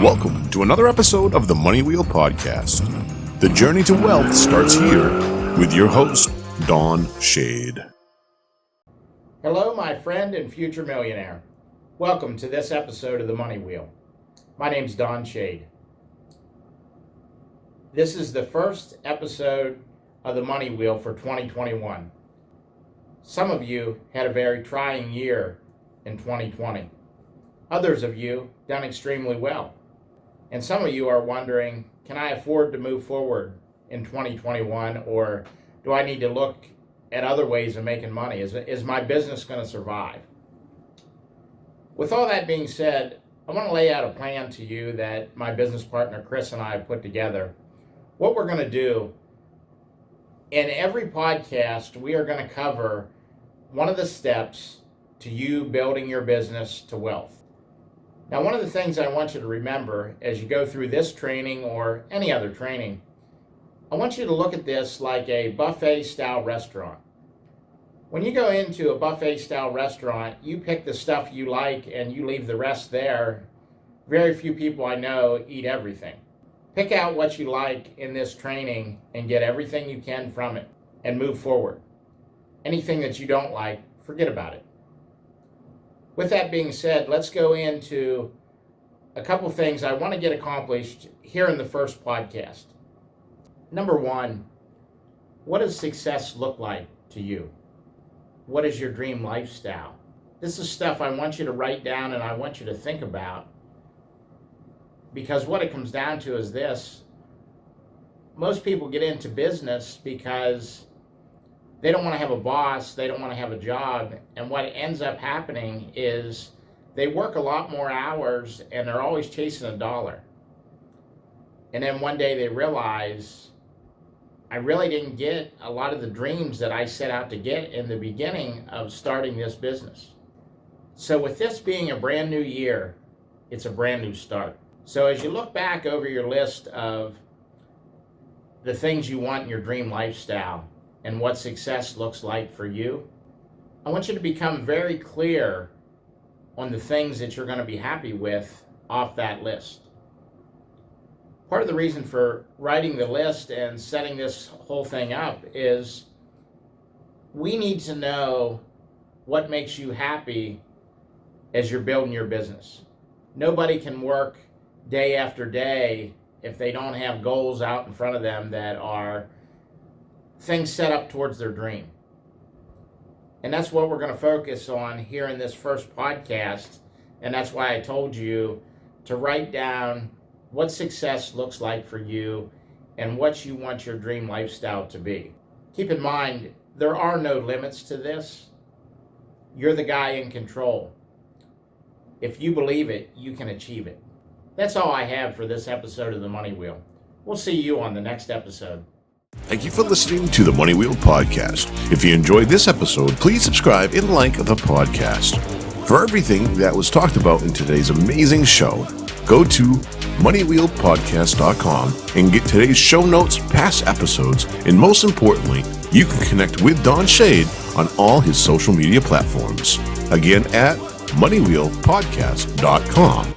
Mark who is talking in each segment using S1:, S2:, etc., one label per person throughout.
S1: Welcome to another episode of the Money Wheel Podcast. The journey to wealth starts here with your host, Don Shade.
S2: Hello, my friend and future millionaire. Welcome to this episode of the Money Wheel. My name's Don Shade. This is the first episode of the Money Wheel for 2021. Some of you had a very trying year in 2020. Others of you done extremely well. And some of you are wondering, can I afford to move forward in 2021, or do I need to look at other ways of making money? Is my business going to survive? With all that being said, I want to lay out a plan to you that my business partner Kris and I have put together. What we're going to do, in every podcast, we are going to cover one of the steps to you building your business to wealth. Now, one of the things I want you to remember as you go through this training or any other training, I want you to look at this like a buffet-style restaurant. When you go into a buffet-style restaurant, you pick the stuff you like and you leave the rest there. Very few people I know eat everything. Pick out what you like in this training and get everything you can from it and move forward. Anything that you don't like, forget about it. With that being said, let's go into a couple things I want to get accomplished here in the first podcast. Number one, what does success look like to you? What is your dream lifestyle? This is stuff I want you to write down and I want you to think about, because what it comes down to is this. Most people get into business because they don't want to have a boss, they don't want to have a job, and what ends up happening is they work a lot more hours and they're always chasing a dollar. And then one day they realize, I really didn't get a lot of the dreams that I set out to get in the beginning of starting this business. So with this being a brand new year, it's a brand new start. So as you look back over your list of the things you want in your dream lifestyle and what success looks like for you, I want you to become very clear on the things that you're going to be happy with off that list. Part of the reason for writing the list and setting this whole thing up is we need to know what makes you happy as you're building your business. Nobody can work day after day if they don't have goals out in front of them that are things set up towards their dream. And that's what we're going to focus on here in this first podcast. And that's why I told you to write down what success looks like for you and what you want your dream lifestyle to be. Keep in mind, there are no limits to this. You're the guy in control. If you believe it, you can achieve it. That's all I have for this episode of the Money Wheel. We'll see you on the next episode.
S1: Thank you for listening to the Money Wheel Podcast. If you enjoyed this episode, please subscribe and like the podcast. For everything that was talked about in today's amazing show, go to moneywheelpodcast.com and get today's show notes, past episodes, and most importantly, you can connect with Don Shade on all his social media platforms. Again, at moneywheelpodcast.com.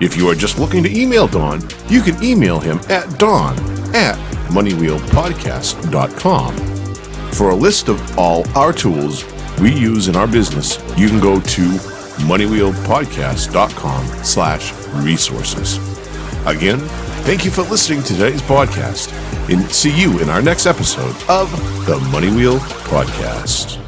S1: If you are just looking to email Don, you can email him at don@moneywheelpodcast.com. For a list of all our tools we use in our business, you can go to moneywheelpodcast.com/resources. Again, thank you for listening to today's podcast, and see you in our next episode of the Money Wheel Podcast.